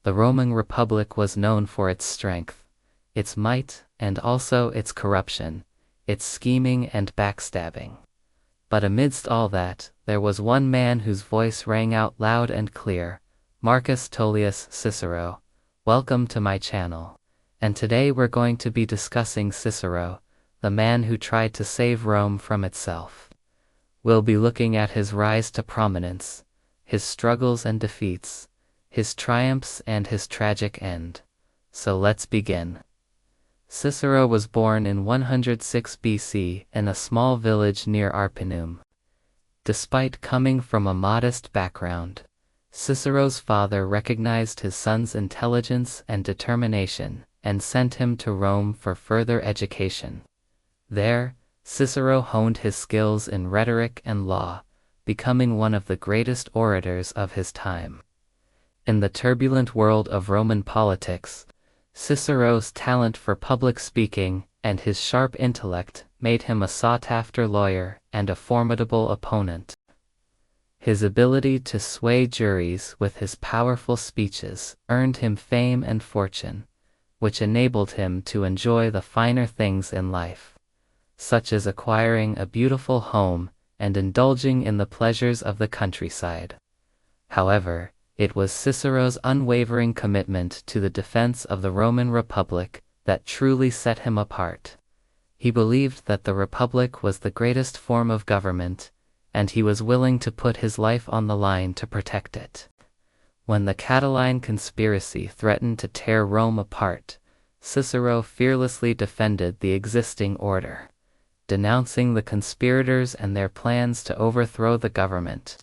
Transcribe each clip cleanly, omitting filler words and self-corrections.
The Roman Republic was known for its strength, its might, and also its corruption, its scheming and backstabbing. But amidst all that, there was one man whose voice rang out loud and clear, Marcus Tullius Cicero. Welcome to my channel. And today we're going to be discussing Cicero, the man who tried to save Rome from itself. We'll be looking at his rise to prominence, his struggles and defeats, his triumphs and his tragic end. So let's begin. Cicero was born in 106 BC in a small village near Arpinum. Despite coming from a modest background, Cicero's father recognized his son's intelligence and determination and sent him to Rome for further education. There, Cicero honed his skills in rhetoric and law, becoming one of the greatest orators of his time. In the turbulent world of Roman politics, Cicero's talent for public speaking and his sharp intellect made him a sought-after lawyer and a formidable opponent. His ability to sway juries with his powerful speeches earned him fame and fortune, which enabled him to enjoy the finer things in life, such as acquiring a beautiful home and indulging in the pleasures of the countryside. However, it was Cicero's unwavering commitment to the defense of the Roman Republic that truly set him apart. He believed that the Republic was the greatest form of government, and he was willing to put his life on the line to protect it. When the Catiline conspiracy threatened to tear Rome apart, Cicero fearlessly defended the existing order, denouncing the conspirators and their plans to overthrow the government.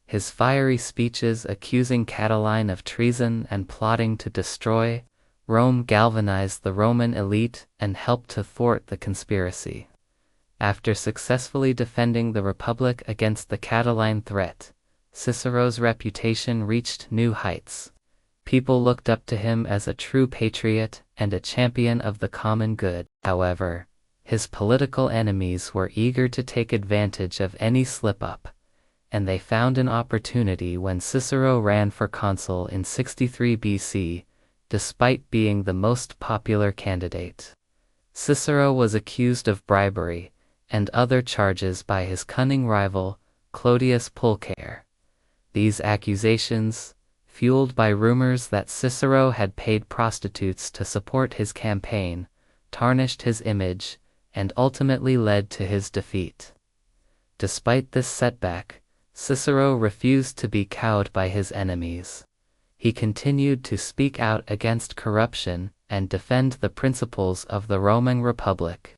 His fiery speeches accusing Catiline of treason and plotting to destroy Rome galvanized the Roman elite and helped to thwart the conspiracy. After successfully defending the Republic against the Catiline threat, Cicero's reputation reached new heights. People looked up to him as a true patriot and a champion of the common good. However, his political enemies were eager to take advantage of any slip-up, and they found an opportunity when Cicero ran for consul in 63 BC, despite being the most popular candidate. Cicero was accused of bribery and other charges by his cunning rival, Clodius Pulcher. These accusations, fueled by rumors that Cicero had paid prostitutes to support his campaign, tarnished his image and ultimately led to his defeat. Despite this setback, Cicero refused to be cowed by his enemies. He continued to speak out against corruption and defend the principles of the Roman Republic.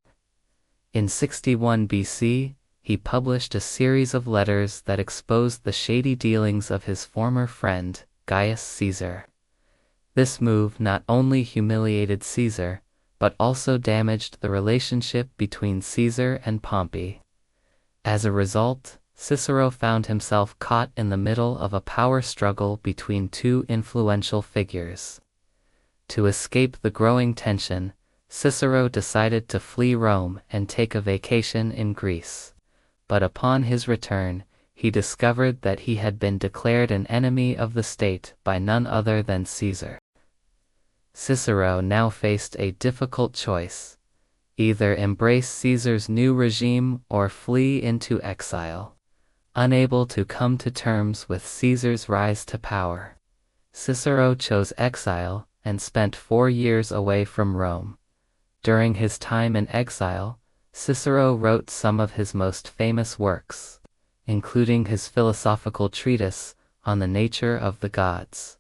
In 61 BC, he published a series of letters that exposed the shady dealings of his former friend, Julius Caesar. This move not only humiliated Caesar, but also damaged the relationship between Caesar and Pompey. As a result, Cicero found himself caught in the middle of a power struggle between two influential figures. To escape the growing tension, Cicero decided to flee Rome and take a vacation in Greece. But upon his return, he discovered that he had been declared an enemy of the state by none other than Caesar. Cicero now faced a difficult choice: either embrace Caesar's new regime or flee into exile. Unable to come to terms with Caesar's rise to power, Cicero chose exile and spent 4 years away from Rome. During his time in exile, Cicero wrote some of his most famous works, including his philosophical treatise on the nature of the gods.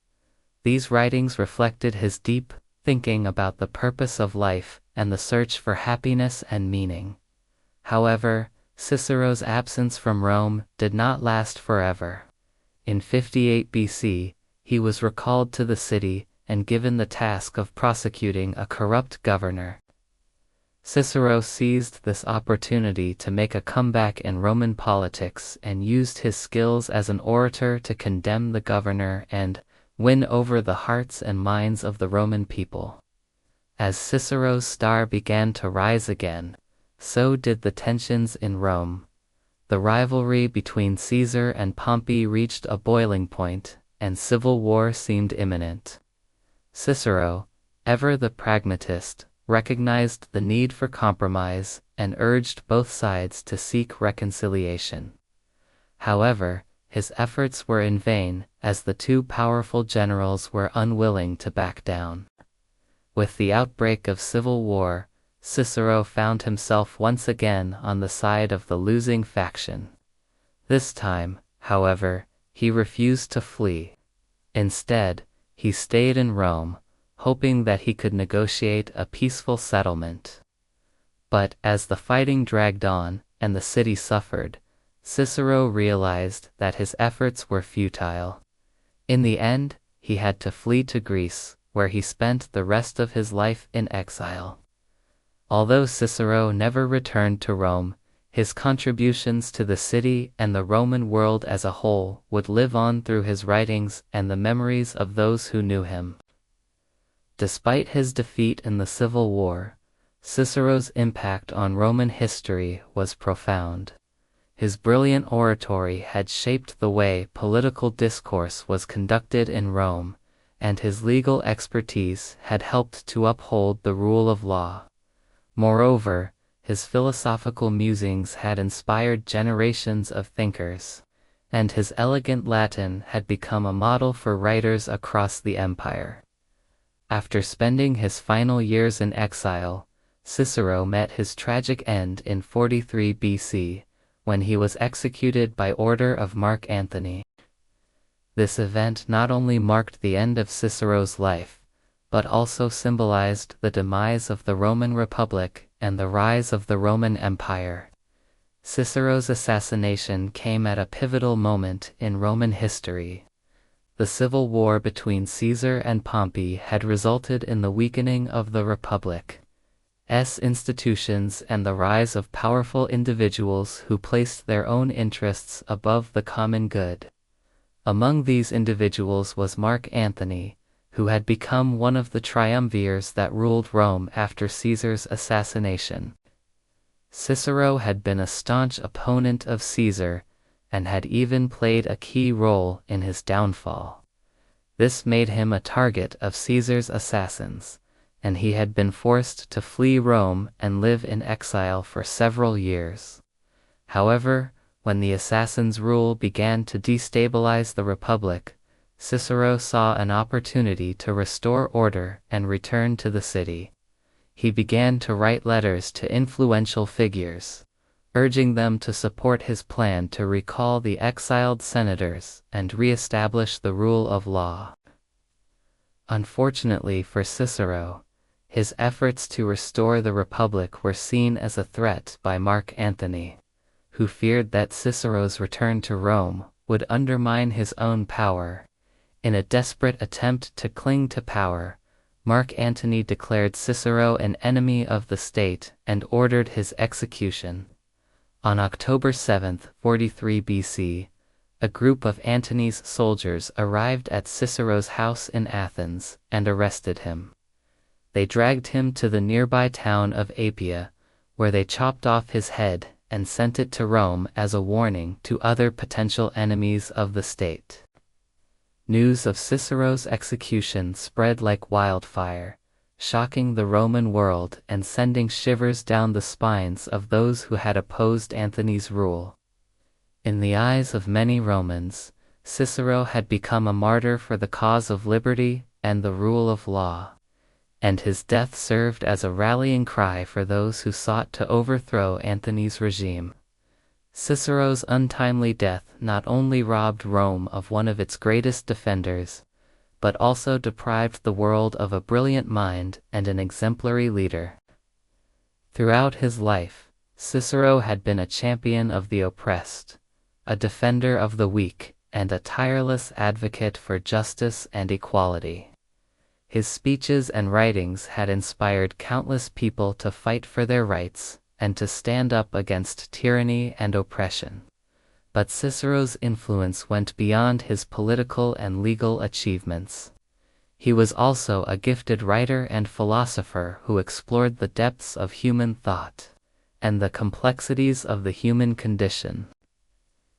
These writings reflected his deep thinking about the purpose of life and the search for happiness and meaning. However, Cicero's absence from Rome did not last forever. In 58 BC, he was recalled to the city and given the task of prosecuting a corrupt governor. Cicero seized this opportunity to make a comeback in Roman politics and used his skills as an orator to condemn the governor and win over the hearts and minds of the Roman people. As Cicero's star began to rise again, so did the tensions in Rome. The rivalry between Caesar and Pompey reached a boiling point, and civil war seemed imminent. Cicero, ever the pragmatist, recognized the need for compromise and urged both sides to seek reconciliation. However, his efforts were in vain, as the two powerful generals were unwilling to back down. With the outbreak of civil war, Cicero found himself once again on the side of the losing faction. This time, however, he refused to flee. Instead, he stayed in Rome, hoping that he could negotiate a peaceful settlement. But as the fighting dragged on and the city suffered, Cicero realized that his efforts were futile. In the end, he had to flee to Greece, where he spent the rest of his life in exile. Although Cicero never returned to Rome, his contributions to the city and the Roman world as a whole would live on through his writings and the memories of those who knew him. Despite his defeat in the Civil War, Cicero's impact on Roman history was profound. His brilliant oratory had shaped the way political discourse was conducted in Rome, and his legal expertise had helped to uphold the rule of law. Moreover, his philosophical musings had inspired generations of thinkers, and his elegant Latin had become a model for writers across the empire. After spending his final years in exile, Cicero met his tragic end in 43 BC, when he was executed by order of Mark Antony. This event not only marked the end of Cicero's life, but also symbolized the demise of the Roman Republic and the rise of the Roman Empire. Cicero's assassination came at a pivotal moment in Roman history. The civil war between Caesar and Pompey had resulted in the weakening of the Republic's institutions and the rise of powerful individuals who placed their own interests above the common good. Among these individuals was Mark Antony, who had become one of the triumvirs that ruled Rome after Caesar's assassination. Cicero had been a staunch opponent of Caesar, and had even played a key role in his downfall. This made him a target of Caesar's assassins, and he had been forced to flee Rome and live in exile for several years. However, when the assassins' rule began to destabilize the Republic, Cicero saw an opportunity to restore order and return to the city. He began to write letters to influential figures, urging them to support his plan to recall the exiled senators and re-establish the rule of law. Unfortunately for Cicero, his efforts to restore the Republic were seen as a threat by Mark Antony, who feared that Cicero's return to Rome would undermine his own power. In a desperate attempt to cling to power, Mark Antony declared Cicero an enemy of the state and ordered his execution. On October 7, 43 BC, a group of Antony's soldiers arrived at Cicero's house in Athens and arrested him. They dragged him to the nearby town of Apia, where they chopped off his head and sent it to Rome as a warning to other potential enemies of the state. News of Cicero's execution spread like wildfire, shocking the Roman world and sending shivers down the spines of those who had opposed Antony's rule. In the eyes of many Romans, Cicero had become a martyr for the cause of liberty and the rule of law, and his death served as a rallying cry for those who sought to overthrow Antony's regime. Cicero's untimely death not only robbed Rome of one of its greatest defenders, but also deprived the world of a brilliant mind and an exemplary leader. Throughout his life, Cicero had been a champion of the oppressed, a defender of the weak, and a tireless advocate for justice and equality. His speeches and writings had inspired countless people to fight for their rights and to stand up against tyranny and oppression. But Cicero's influence went beyond his political and legal achievements. He was also a gifted writer and philosopher who explored the depths of human thought and the complexities of the human condition.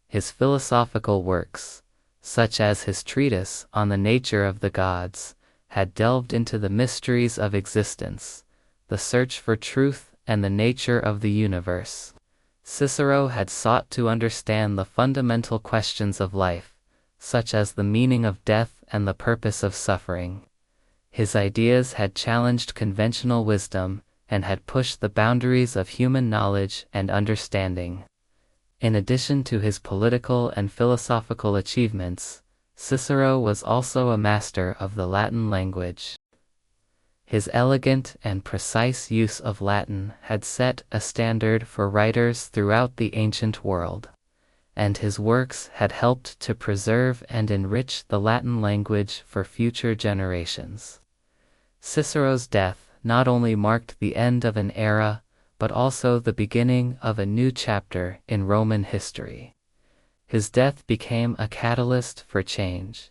His philosophical works, such as his treatise on the nature of the gods, had delved into the mysteries of existence, the search for truth and the nature of the universe. Cicero had sought to understand the fundamental questions of life, such as the meaning of death and the purpose of suffering. His ideas had challenged conventional wisdom and had pushed the boundaries of human knowledge and understanding. In addition to his political and philosophical achievements, Cicero was also a master of the Latin language. His elegant and precise use of Latin had set a standard for writers throughout the ancient world, and his works had helped to preserve and enrich the Latin language for future generations. Cicero's death not only marked the end of an era, but also the beginning of a new chapter in Roman history. His death became a catalyst for change,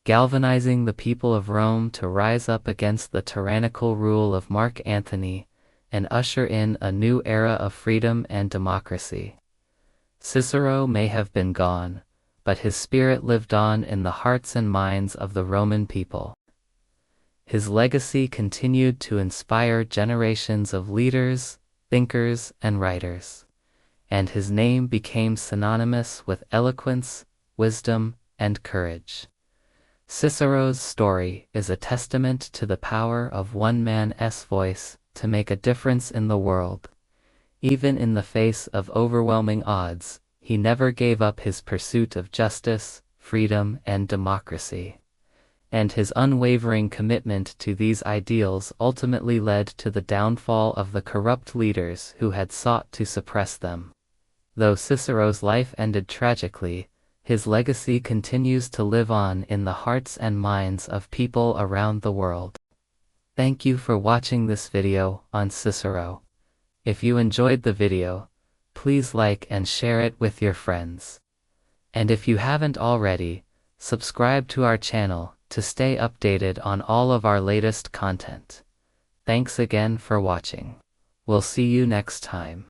galvanizing the people of Rome to rise up against the tyrannical rule of Mark Antony and usher in a new era of freedom and democracy. Cicero may have been gone, but his spirit lived on in the hearts and minds of the Roman people. His legacy continued to inspire generations of leaders, thinkers, and writers, and his name became synonymous with eloquence, wisdom, and courage. Cicero's story is a testament to the power of one man's voice to make a difference in the world. Even in the face of overwhelming odds, he never gave up his pursuit of justice, freedom, and democracy. And his unwavering commitment to these ideals ultimately led to the downfall of the corrupt leaders who had sought to suppress them. Though Cicero's life ended tragically, his legacy continues to live on in the hearts and minds of people around the world. Thank you for watching this video on Cicero. If you enjoyed the video, please like and share it with your friends. And if you haven't already, subscribe to our channel to stay updated on all of our latest content. Thanks again for watching. We'll see you next time.